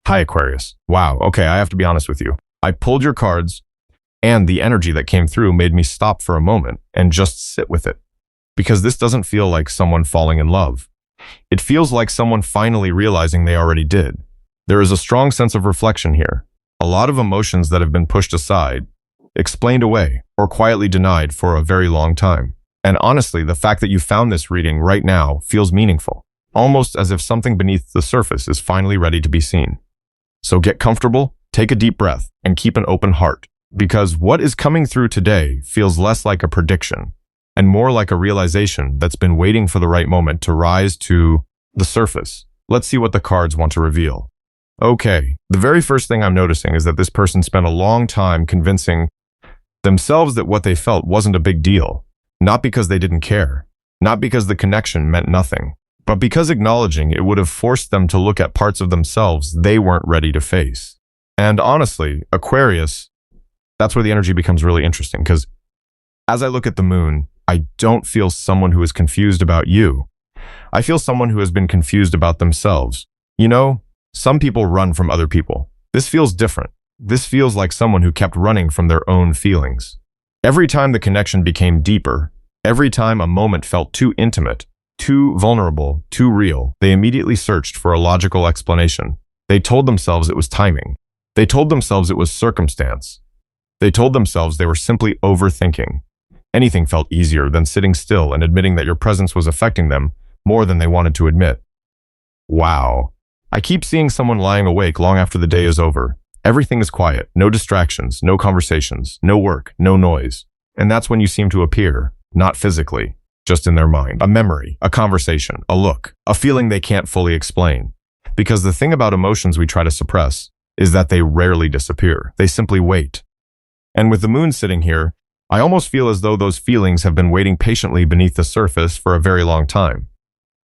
Hi, Aquarius. Wow, okay, I have to be honest with you. I pulled your cards, and the energy that came through made me stop for a moment and just sit with it. Because this doesn't feel like someone falling in love. It feels like someone finally realizing they already did. There is a strong sense of reflection here. A lot of emotions that have been pushed aside, explained away, or quietly denied for a very long time. And honestly, the fact that you found this reading right now feels meaningful. Almost as if something beneath the surface is finally ready to be seen. So get comfortable, take a deep breath, and keep an open heart. Because what is coming through today feels less like a prediction and more like a realization that's been waiting for the right moment to rise to the surface. Let's see what the cards want to reveal. Okay, the very first thing I'm noticing is that this person spent a long time convincing themselves that what they felt wasn't a big deal. Not because they didn't care, not because the connection meant nothing, but because acknowledging it would have forced them to look at parts of themselves they weren't ready to face. And honestly, Aquarius, that's where the energy becomes really interesting, because as I look at the moon, I don't feel someone who is confused about you. I feel someone who has been confused about themselves. You know, some people run from other people. This feels different. This feels like someone who kept running from their own feelings. Every time the connection became deeper, every time a moment felt too intimate, too vulnerable, too real, they immediately searched for a logical explanation. They told themselves it was timing. They told themselves it was circumstance. They told themselves they were simply overthinking. Anything felt easier than sitting still and admitting that your presence was affecting them more than they wanted to admit. Wow. I keep seeing someone lying awake long after the day is over. Everything is quiet, no distractions, no conversations, no work, no noise. And that's when you seem to appear, not physically, just in their mind. A memory, a conversation, a look, a feeling they can't fully explain. Because the thing about emotions we try to suppress is that they rarely disappear. They simply wait. And with the moon sitting here, I almost feel as though those feelings have been waiting patiently beneath the surface for a very long time.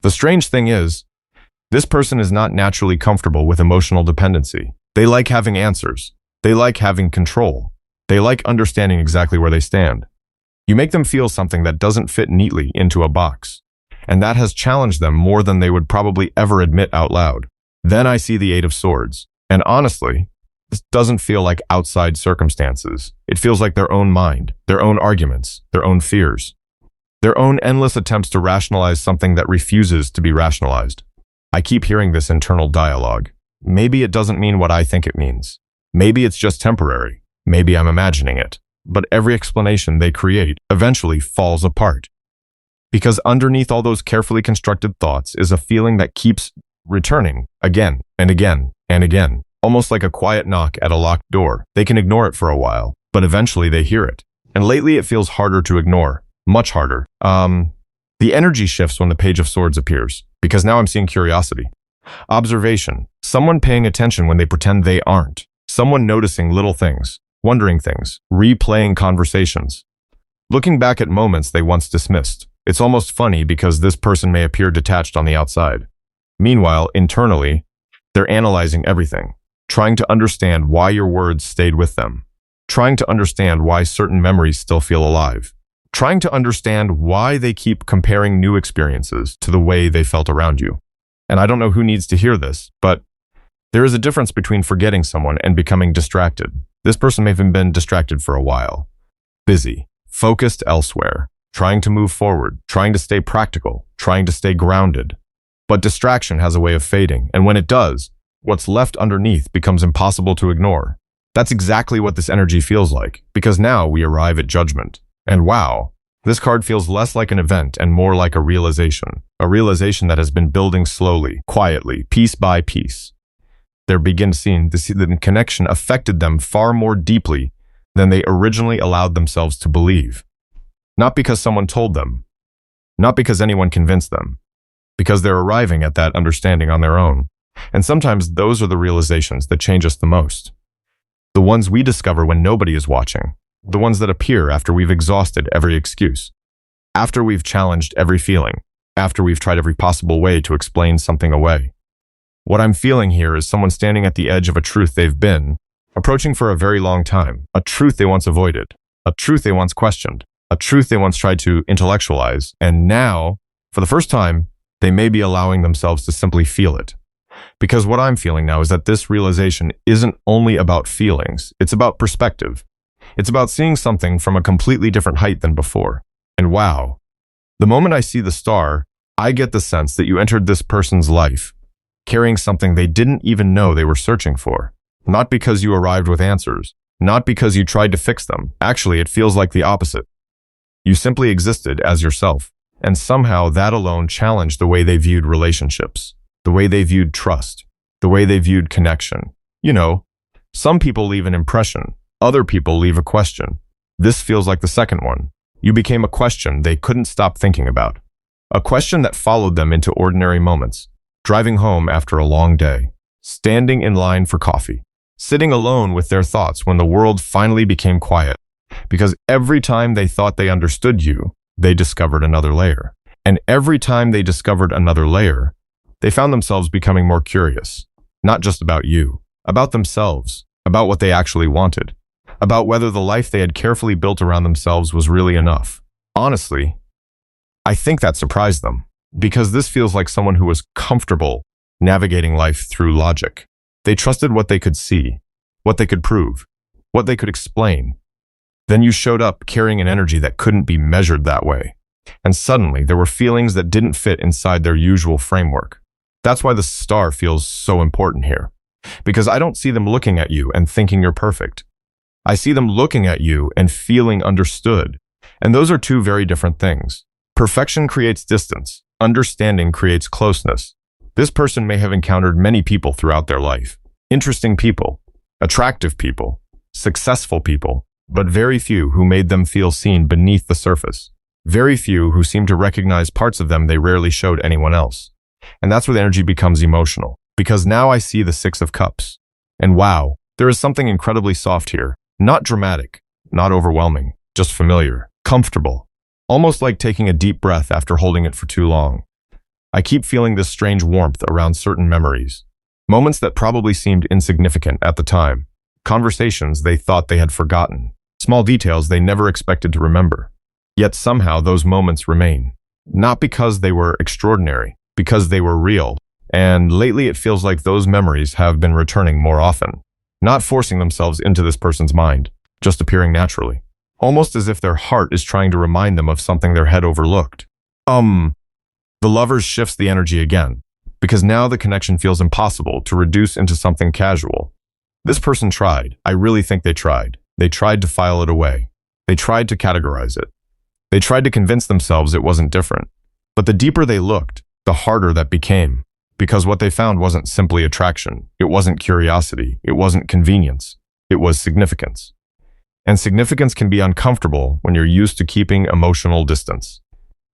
The strange thing is, this person is not naturally comfortable with emotional dependency. They like having answers. They like having control. They like understanding exactly where they stand. You make them feel something that doesn't fit neatly into a box, and that has challenged them more than they would probably ever admit out loud. Then I see the Eight of Swords, and honestly, this doesn't feel like outside circumstances. It feels like their own mind, their own arguments, their own fears, their own endless attempts to rationalize something that refuses to be rationalized. I keep hearing this internal dialogue. Maybe it doesn't mean what I think it means. Maybe it's just temporary. Maybe I'm imagining it. But every explanation they create eventually falls apart. Because underneath all those carefully constructed thoughts is a feeling that keeps returning again and again and again. Almost like a quiet knock at a locked door. They can ignore it for a while, but eventually they hear it. And lately it feels harder to ignore. Much harder. The energy shifts when the Page of Swords appears, because now I'm seeing curiosity. Observation. Someone paying attention when they pretend they aren't. Someone noticing little things, wondering things, replaying conversations. Looking back at moments they once dismissed. It's almost funny because this person may appear detached on the outside. Meanwhile, internally, they're analyzing everything. Trying to understand why your words stayed with them. Trying to understand why certain memories still feel alive. Trying to understand why they keep comparing new experiences to the way they felt around you. And I don't know who needs to hear this, but there is a difference between forgetting someone and becoming distracted. This person may have been distracted for a while. Busy, focused elsewhere, trying to move forward, trying to stay practical, trying to stay grounded. But distraction has a way of fading, and when it does, what's left underneath becomes impossible to ignore. That's exactly what this energy feels like, because now we arrive at judgment. And wow, this card feels less like an event and more like a realization that has been building slowly, quietly, piece by piece. They begin seeing the connection affected them far more deeply than they originally allowed themselves to believe. Not because someone told them, not because anyone convinced them, because they're arriving at that understanding on their own. And sometimes those are the realizations that change us the most. The ones we discover when nobody is watching. The ones that appear after we've exhausted every excuse. After we've challenged every feeling. After we've tried every possible way to explain something away. What I'm feeling here is someone standing at the edge of a truth they've been approaching for a very long time. A truth they once avoided. A truth they once questioned. A truth they once tried to intellectualize. And now, for the first time, they may be allowing themselves to simply feel it. Because what I'm feeling now is that this realization isn't only about feelings, it's about perspective. It's about seeing something from a completely different height than before. And wow, the moment I see the star, I get the sense that you entered this person's life, carrying something they didn't even know they were searching for. Not because you arrived with answers, not because you tried to fix them. Actually, it feels like the opposite. You simply existed as yourself, and somehow that alone challenged the way they viewed relationships, the way they viewed trust, the way they viewed connection. You know, some people leave an impression, other people leave a question. This feels like the second one. You became a question they couldn't stop thinking about. A question that followed them into ordinary moments, driving home after a long day, standing in line for coffee, sitting alone with their thoughts when the world finally became quiet. Because every time they thought they understood you, they discovered another layer. And every time they discovered another layer, they found themselves becoming more curious, not just about you, about themselves, about what they actually wanted, about whether the life they had carefully built around themselves was really enough. Honestly, I think that surprised them, because this feels like someone who was comfortable navigating life through logic. They trusted what they could see, what they could prove, what they could explain. Then you showed up carrying an energy that couldn't be measured that way. And suddenly, there were feelings that didn't fit inside their usual framework. That's why the star feels so important here. Because I don't see them looking at you and thinking you're perfect. I see them looking at you and feeling understood. And those are two very different things. Perfection creates distance. Understanding creates closeness. This person may have encountered many people throughout their life. Interesting people, attractive people, successful people, but very few who made them feel seen beneath the surface. Very few who seemed to recognize parts of them they rarely showed anyone else. And that's where the energy becomes emotional. Because now I see the Six of Cups. And wow, there is something incredibly soft here. Not dramatic, not overwhelming, just familiar, comfortable. Almost like taking a deep breath after holding it for too long. I keep feeling this strange warmth around certain memories. Moments that probably seemed insignificant at the time. Conversations they thought they had forgotten. Small details they never expected to remember. Yet somehow those moments remain. Not because they were extraordinary, because they were real. And lately it feels like those memories have been returning more often. Not forcing themselves into this person's mind, just appearing naturally. Almost as if their heart is trying to remind them of something their head overlooked. The lovers shifts the energy again, because now the connection feels impossible to reduce into something casual. This person tried. I really think they tried. They tried to file it away. They tried to categorize it. They tried to convince themselves it wasn't different. But the deeper they looked, the harder that became. Because what they found wasn't simply attraction. It wasn't curiosity. It wasn't convenience. It was significance. And significance can be uncomfortable when you're used to keeping emotional distance.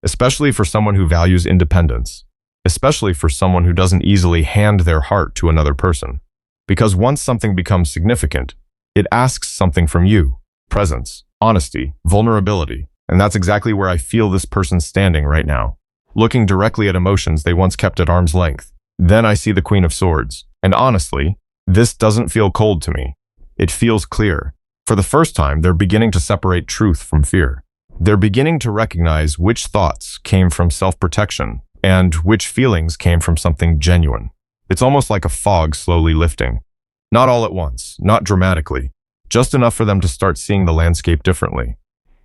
Especially for someone who values independence. Especially for someone who doesn't easily hand their heart to another person. Because once something becomes significant, it asks something from you. Presence, honesty, vulnerability. And that's exactly where I feel this person standing right now. Looking directly at emotions they once kept at arm's length. Then I see the Queen of Swords. And honestly, this doesn't feel cold to me. It feels clear. For the first time, they're beginning to separate truth from fear. They're beginning to recognize which thoughts came from self-protection and which feelings came from something genuine. It's almost like a fog slowly lifting. Not all at once, not dramatically, just enough for them to start seeing the landscape differently.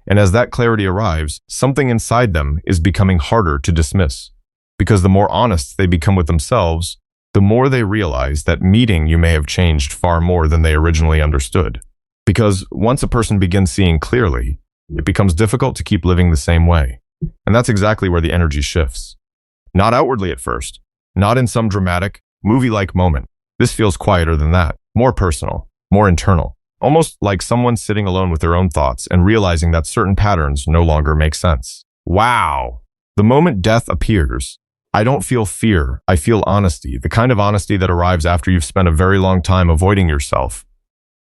And as that clarity arrives, something inside them is becoming harder to dismiss. Because the more honest they become with themselves, the more they realize that meeting you may have changed far more than they originally understood. Because once a person begins seeing clearly, it becomes difficult to keep living the same way. And that's exactly where the energy shifts. Not outwardly at first, not in some dramatic, movie-like moment. This feels quieter than that, more personal, more internal. Almost like someone sitting alone with their own thoughts and realizing that certain patterns no longer make sense. Wow! The moment death appears, I don't feel fear, I feel honesty, the kind of honesty that arrives after you've spent a very long time avoiding yourself.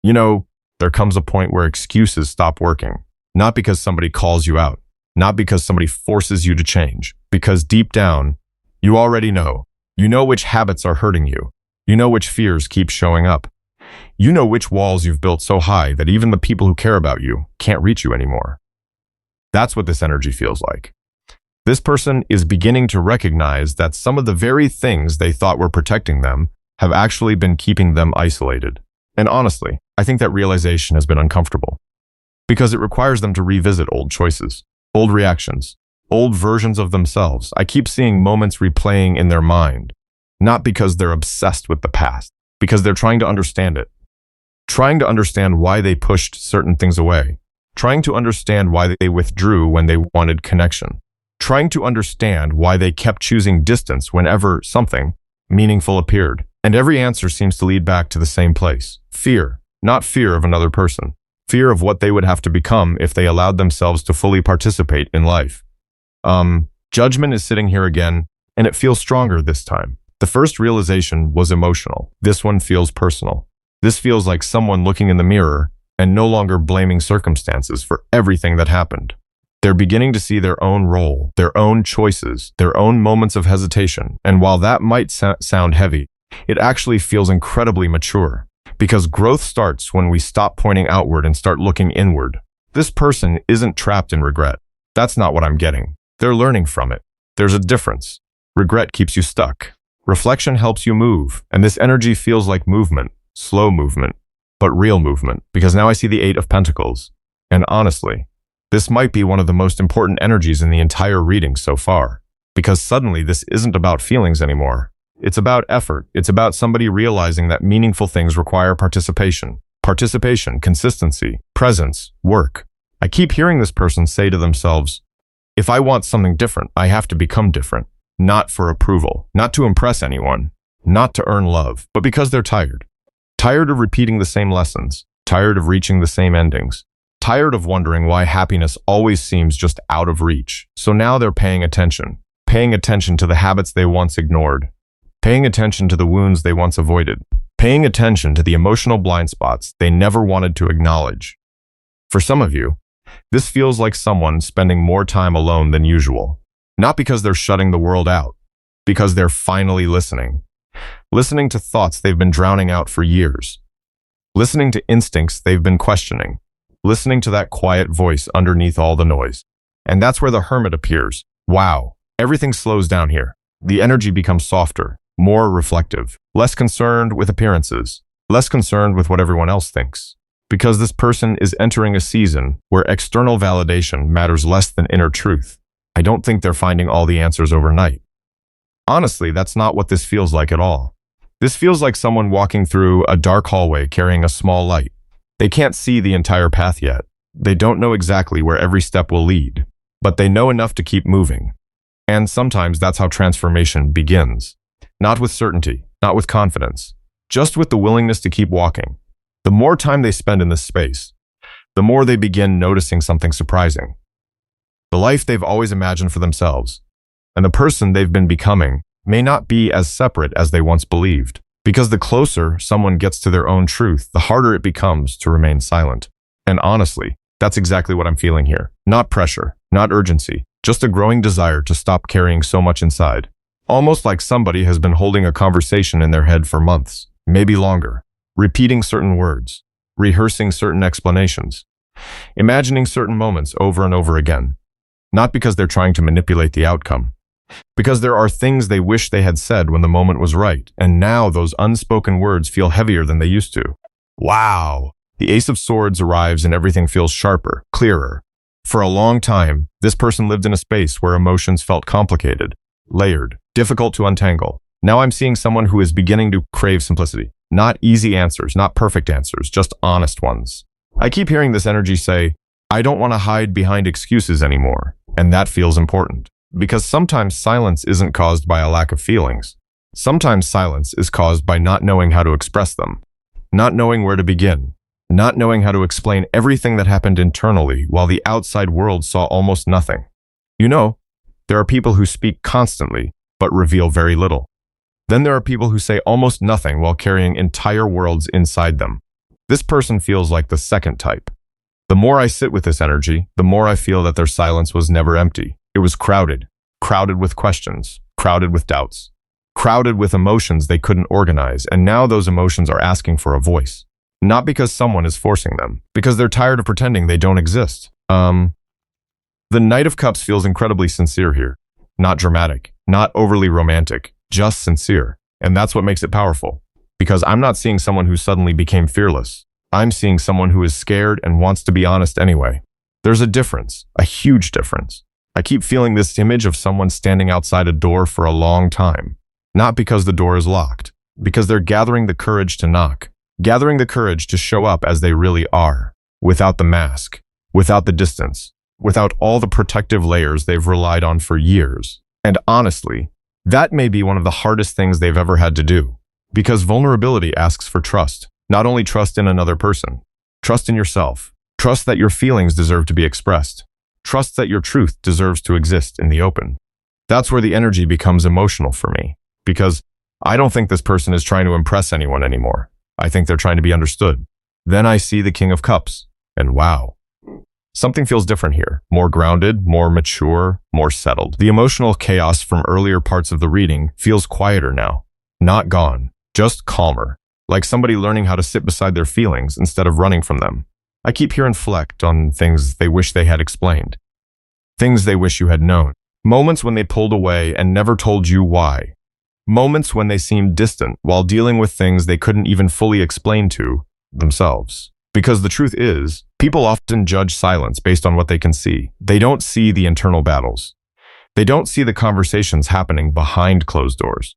You know, there comes a point where excuses stop working. Not because somebody calls you out, not because somebody forces you to change, because deep down, you already know. You know which habits are hurting you. You know which fears keep showing up. You know which walls you've built so high that even the people who care about you can't reach you anymore. That's what this energy feels like. This person is beginning to recognize that some of the very things they thought were protecting them have actually been keeping them isolated. And honestly, I think that realization has been uncomfortable because it requires them to revisit old choices, old reactions, old versions of themselves. I keep seeing moments replaying in their mind, not because they're obsessed with the past, because they're trying to understand it, trying to understand why they pushed certain things away, trying to understand why they withdrew when they wanted connection, trying to understand why they kept choosing distance whenever something meaningful appeared. And every answer seems to lead back to the same place. Fear, not fear of another person. Fear of what they would have to become if they allowed themselves to fully participate in life. Judgment is sitting here again, and it feels stronger this time. The first realization was emotional. This one feels personal. This feels like someone looking in the mirror and no longer blaming circumstances for everything that happened. They're beginning to see their own role, their own choices, their own moments of hesitation. And while that might sound heavy, it actually feels incredibly mature, because growth starts when we stop pointing outward and start looking inward. This person isn't trapped in regret. That's not what I'm getting. They're learning from it. There's a difference. Regret keeps you stuck. Reflection helps you move, and this energy feels like movement, slow movement, but real movement, because now I see the Eight of Pentacles. And honestly, this might be one of the most important energies in the entire reading so far, because suddenly this isn't about feelings anymore. It's about effort. It's about somebody realizing that meaningful things require participation. Participation, consistency, presence, work. I keep hearing this person say to themselves, if I want something different, I have to become different. Not for approval, not to impress anyone, not to earn love, but because they're tired. Tired of repeating the same lessons, tired of reaching the same endings, tired of wondering why happiness always seems just out of reach. So now they're paying attention to the habits they once ignored, paying attention to the wounds they once avoided, paying attention to the emotional blind spots they never wanted to acknowledge. For some of you, this feels like someone spending more time alone than usual. Not because they're shutting the world out, because they're finally listening. Listening to thoughts they've been drowning out for years. Listening to instincts they've been questioning. Listening to that quiet voice underneath all the noise. And that's where the hermit appears. Wow, everything slows down here. The energy becomes softer, more reflective, less concerned with appearances, less concerned with what everyone else thinks. Because this person is entering a season where external validation matters less than inner truth. I don't think they're finding all the answers overnight. Honestly, that's not what this feels like at all. This feels like someone walking through a dark hallway carrying a small light. They can't see the entire path yet. They don't know exactly where every step will lead, but they know enough to keep moving. And sometimes that's how transformation begins. Not with certainty, not with confidence, just with the willingness to keep walking. The more time they spend in this space, the more they begin noticing something surprising. The life they've always imagined for themselves, and the person they've been becoming, may not be as separate as they once believed. Because the closer someone gets to their own truth, the harder it becomes to remain silent. And honestly, that's exactly what I'm feeling here. Not pressure, not urgency, just a growing desire to stop carrying so much inside. Almost like somebody has been holding a conversation in their head for months, maybe longer, repeating certain words, rehearsing certain explanations, imagining certain moments over and over again. Not because they're trying to manipulate the outcome, because there are things they wish they had said when the moment was right, and now those unspoken words feel heavier than they used to. Wow! The Ace of Swords arrives and everything feels sharper, clearer. For a long time, this person lived in a space where emotions felt complicated, layered, difficult to untangle. Now I'm seeing someone who is beginning to crave simplicity. Not easy answers, not perfect answers, just honest ones. I keep hearing this energy say, I don't want to hide behind excuses anymore, and that feels important. Because sometimes silence isn't caused by a lack of feelings. Sometimes silence is caused by not knowing how to express them, not knowing where to begin, not knowing how to explain everything that happened internally while the outside world saw almost nothing. You know, there are people who speak constantly, but reveal very little. Then there are people who say almost nothing while carrying entire worlds inside them. This person feels like the second type. The more I sit with this energy, the more I feel that their silence was never empty. It was crowded with questions, crowded with doubts, crowded with emotions they couldn't organize, and now those emotions are asking for a voice. Not because someone is forcing them, because they're tired of pretending they don't exist. The Knight of Cups feels incredibly sincere here. Not dramatic, not overly romantic, just sincere. And that's what makes it powerful. Because I'm not seeing someone who suddenly became fearless. I'm seeing someone who is scared and wants to be honest anyway. There's a difference, a huge difference. I keep feeling this image of someone standing outside a door for a long time. Not because the door is locked, because they're gathering the courage to knock, gathering the courage to show up as they really are, without the mask, without the distance, without all the protective layers they've relied on for years. And honestly, that may be one of the hardest things they've ever had to do, because vulnerability asks for trust, not only trust in another person, trust in yourself, trust that your feelings deserve to be expressed, trust that your truth deserves to exist in the open. That's where the energy becomes emotional for me, because I don't think this person is trying to impress anyone anymore. I think they're trying to be understood. Then I see the King of Cups, and wow. Something feels different here, more grounded, more mature, more settled. The emotional chaos from earlier parts of the reading feels quieter now. Not gone, just calmer, like somebody learning how to sit beside their feelings instead of running from them. I keep hearing reflect on things they wish they had explained, things they wish you had known, moments when they pulled away and never told you why, moments when they seemed distant while dealing with things they couldn't even fully explain to themselves. Because the truth is, people often judge silence based on what they can see. They don't see the internal battles. They don't see the conversations happening behind closed doors.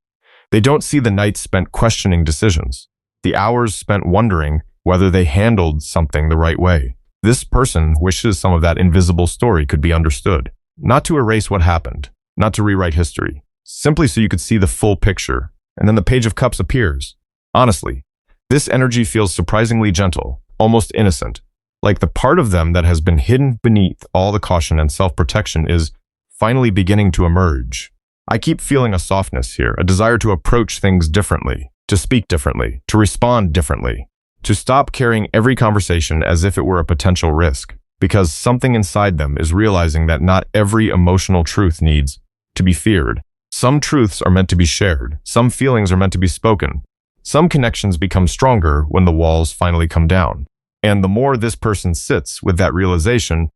They don't see the nights spent questioning decisions, the hours spent wondering whether they handled something the right way. This person wishes some of that invisible story could be understood, not to erase what happened, not to rewrite history, simply so you could see the full picture, and then the Page of Cups appears. Honestly, this energy feels surprisingly gentle, almost innocent, like the part of them that has been hidden beneath all the caution and self-protection is finally beginning to emerge. I keep feeling a softness here, a desire to approach things differently, to speak differently, to respond differently, to stop carrying every conversation as if it were a potential risk, because something inside them is realizing that not every emotional truth needs to be feared. Some truths are meant to be shared, some feelings are meant to be spoken, some connections become stronger when the walls finally come down. And the more this person sits with that realization,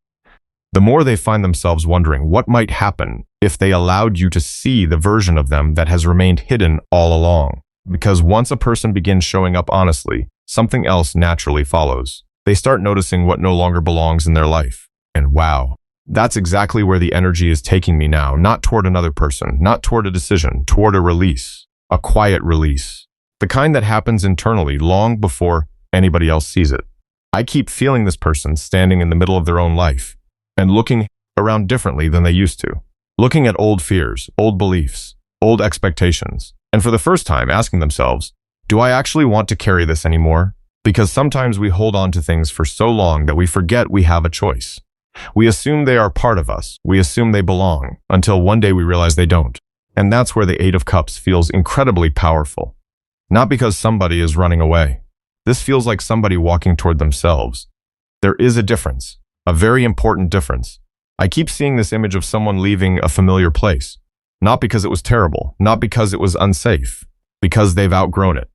the more they find themselves wondering what might happen if they allowed you to see the version of them that has remained hidden all along. Because once a person begins showing up honestly, something else naturally follows. They start noticing what no longer belongs in their life. And wow, that's exactly where the energy is taking me now, not toward another person, not toward a decision, toward a release, a quiet release. The kind that happens internally long before anybody else sees it. I keep feeling this person standing in the middle of their own life and looking around differently than they used to, looking at old fears, old beliefs, old expectations, and for the first time asking themselves, do I actually want to carry this anymore? Because sometimes we hold on to things for so long that we forget we have a choice. We assume they are part of us. We assume they belong until one day we realize they don't. And that's where the Eight of Cups feels incredibly powerful. Not because somebody is running away. This feels like somebody walking toward themselves. There is a difference, a very important difference. I keep seeing this image of someone leaving a familiar place, not because it was terrible, not because it was unsafe, because they've outgrown it,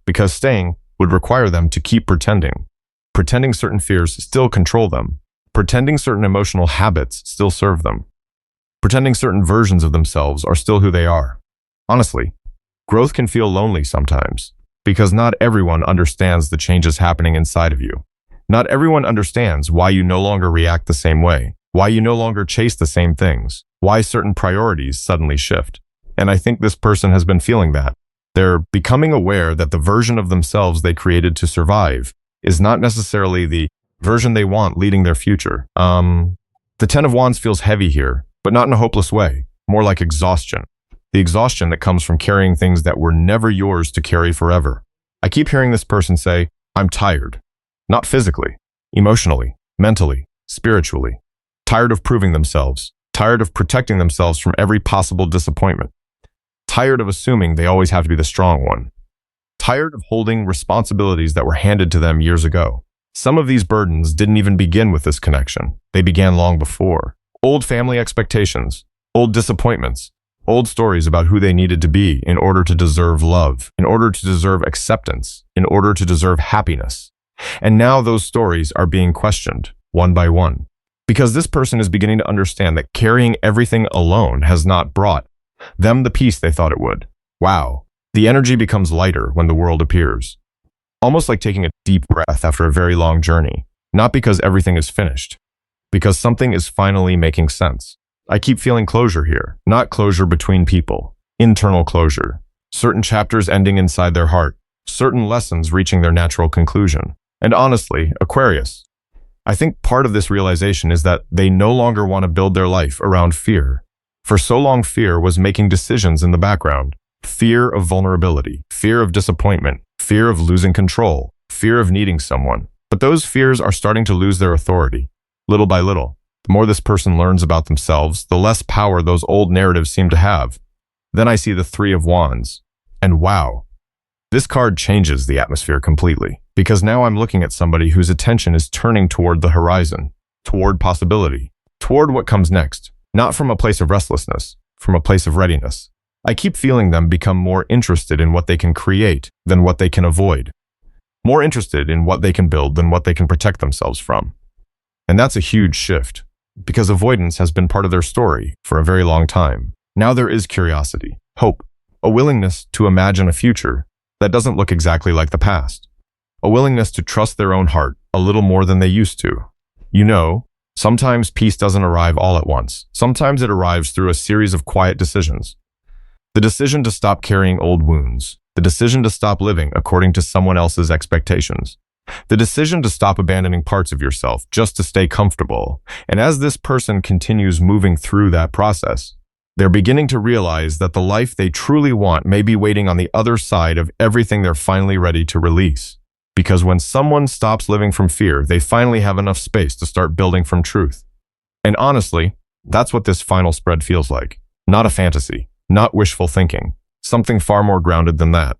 because staying would require them to keep pretending certain fears still control them, pretending certain emotional habits still serve them, pretending certain versions of themselves are still who they are. Honestly, growth can feel lonely sometimes, because not everyone understands the changes happening inside of you. Not everyone understands why you no longer react the same way, why you no longer chase the same things, why certain priorities suddenly shift. And I think this person has been feeling that. They're becoming aware that the version of themselves they created to survive is not necessarily the version they want leading their future. The Ten of Wands feels heavy here, but not in a hopeless way, more like exhaustion. The exhaustion that comes from carrying things that were never yours to carry forever. I keep hearing this person say, I'm tired. Not physically, emotionally, mentally, spiritually. Tired of proving themselves. Tired of protecting themselves from every possible disappointment. Tired of assuming they always have to be the strong one. Tired of holding responsibilities that were handed to them years ago. Some of these burdens didn't even begin with this connection. They began long before. Old family expectations, old disappointments, old stories about who they needed to be in order to deserve love, in order to deserve acceptance, in order to deserve happiness. And now those stories are being questioned, one by one. Because this person is beginning to understand that carrying everything alone has not brought them the peace they thought it would. Wow. The energy becomes lighter when the world appears. Almost like taking a deep breath after a very long journey. Not because everything is finished, because something is finally making sense. I keep feeling closure here, not closure between people, internal closure. Certain chapters ending inside their heart, certain lessons reaching their natural conclusion. And honestly, Aquarius, I think part of this realization is that they no longer want to build their life around fear. For so long, fear was making decisions in the background. Fear of vulnerability, fear of disappointment, fear of losing control, fear of needing someone. But those fears are starting to lose their authority, little by little. The more this person learns about themselves, the less power those old narratives seem to have. Then I see the Three of Wands. And wow, this card changes the atmosphere completely. Because now I'm looking at somebody whose attention is turning toward the horizon, toward possibility, toward what comes next. Not from a place of restlessness, from a place of readiness. I keep feeling them become more interested in what they can create than what they can avoid. More interested in what they can build than what they can protect themselves from. And that's a huge shift, because avoidance has been part of their story for a very long time. Now there is curiosity, hope, a willingness to imagine a future that doesn't look exactly like the past. A willingness to trust their own heart a little more than they used to. You know, sometimes peace doesn't arrive all at once. Sometimes it arrives through a series of quiet decisions. The decision to stop carrying old wounds. The decision to stop living according to someone else's expectations. The decision to stop abandoning parts of yourself just to stay comfortable. And as this person continues moving through that process, they're beginning to realize that the life they truly want may be waiting on the other side of everything they're finally ready to release. Because when someone stops living from fear, they finally have enough space to start building from truth. And honestly, that's what this final spread feels like. Not a fantasy, not wishful thinking. Something far more grounded than that.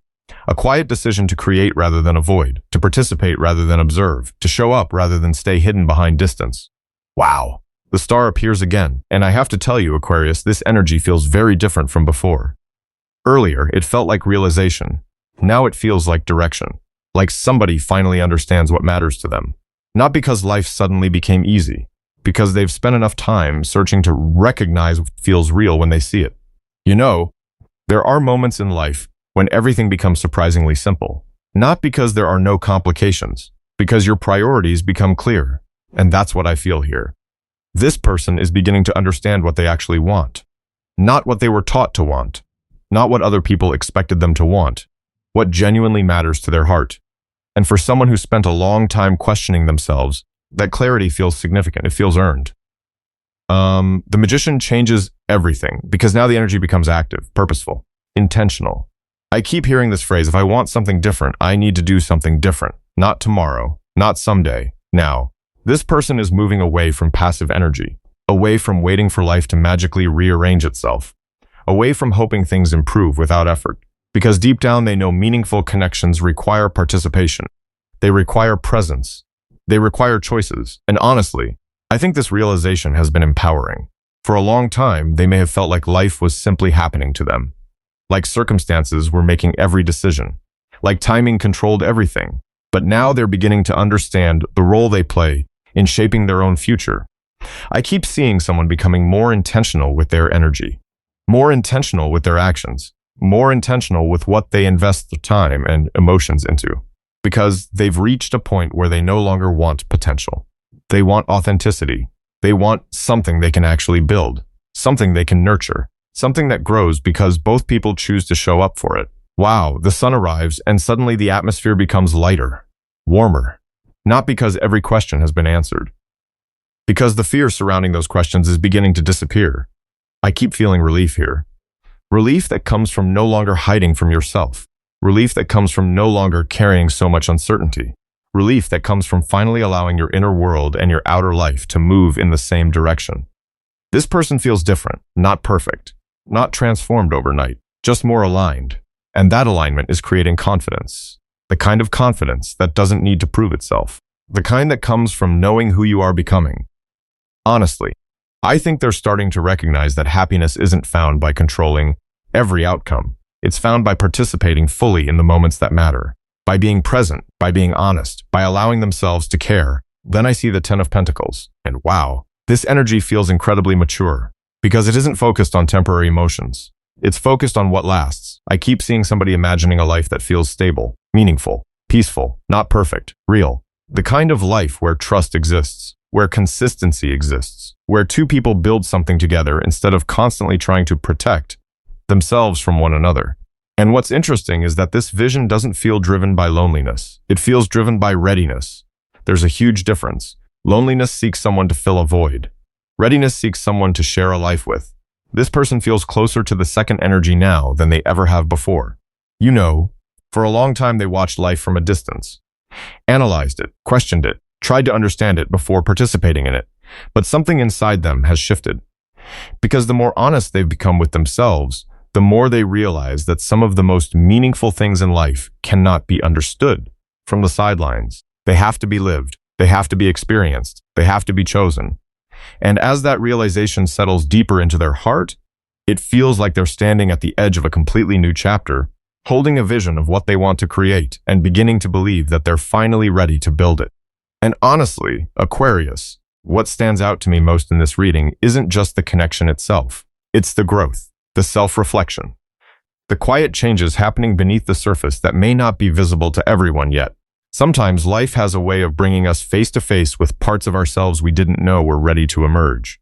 A quiet decision to create rather than avoid, to participate rather than observe, to show up rather than stay hidden behind distance. Wow. The star appears again, and I have to tell you, Aquarius, this energy feels very different from before. Earlier, it felt like realization. Now it feels like direction. Like somebody finally understands what matters to them. Not because life suddenly became easy, because they've spent enough time searching to recognize what feels real when they see it. You know, there are moments in life when everything becomes surprisingly simple. Not because there are no complications, because your priorities become clear. And that's what I feel here. This person is beginning to understand what they actually want. Not what they were taught to want. Not what other people expected them to want. What genuinely matters to their heart. And for someone who spent a long time questioning themselves, that clarity feels significant. It feels earned. The magician changes everything because now the energy becomes active, purposeful, intentional. I keep hearing this phrase, if I want something different, I need to do something different. Not tomorrow, not someday, now. This person is moving away from passive energy, away from waiting for life to magically rearrange itself, away from hoping things improve without effort. Because deep down they know meaningful connections require participation. They require presence. They require choices. And honestly, I think this realization has been empowering. For a long time, they may have felt like life was simply happening to them. Like circumstances were making every decision. Like timing controlled everything. But now they're beginning to understand the role they play in shaping their own future. I keep seeing someone becoming more intentional with their energy. More intentional with their actions. More intentional with what they invest their time and emotions into. Because they've reached a point where they no longer want potential. They want authenticity. They want something they can actually build. Something they can nurture. Something that grows because both people choose to show up for it. Wow, the sun arrives and suddenly the atmosphere becomes lighter, warmer. Not because every question has been answered. Because the fear surrounding those questions is beginning to disappear. I keep feeling relief here. Relief that comes from no longer hiding from yourself. Relief that comes from no longer carrying so much uncertainty. Relief that comes from finally allowing your inner world and your outer life to move in the same direction. This person feels different, not perfect, not transformed overnight, just more aligned. And that alignment is creating confidence. The kind of confidence that doesn't need to prove itself. The kind that comes from knowing who you are becoming. Honestly, I think they're starting to recognize that happiness isn't found by controlling every outcome. It's found by participating fully in the moments that matter. By being present, by being honest, by allowing themselves to care. Then I see the Ten of Pentacles, and wow, This energy feels incredibly mature because it isn't focused on temporary emotions. It's focused on what lasts. I keep seeing somebody imagining a life that feels stable, meaningful, peaceful, not perfect, real. The kind of life where trust exists, where consistency exists, where two people build something together instead of constantly trying to protect themselves from one another. And what's interesting is that this vision doesn't feel driven by loneliness. It feels driven by readiness. There's a huge difference. Loneliness seeks someone to fill a void. Readiness seeks someone to share a life with. This person feels closer to the second energy now than they ever have before. You know, for a long time they watched life from a distance, analyzed it, questioned it, tried to understand it before participating in it. But something inside them has shifted. Because the more honest they've become with themselves, the more they realize that some of the most meaningful things in life cannot be understood from the sidelines. They have to be lived. They have to be experienced. They have to be chosen. And as that realization settles deeper into their heart, it feels like they're standing at the edge of a completely new chapter, holding a vision of what they want to create and beginning to believe that they're finally ready to build it. And honestly, Aquarius, what stands out to me most in this reading isn't just the connection itself. It's the growth, the self-reflection, the quiet changes happening beneath the surface that may not be visible to everyone yet. Sometimes life has a way of bringing us face to face with parts of ourselves we didn't know were ready to emerge.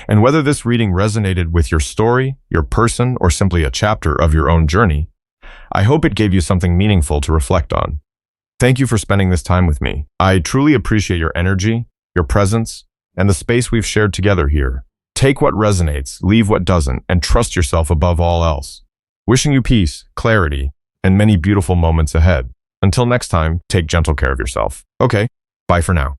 And whether this reading resonated with your story, your person, or simply a chapter of your own journey, I hope it gave you something meaningful to reflect on. Thank you for spending this time with me. I truly appreciate your energy, your presence, and the space we've shared together here. Take what resonates, leave what doesn't, and trust yourself above all else. Wishing you peace, clarity, and many beautiful moments ahead. Until next time, take gentle care of yourself. Okay, bye for now.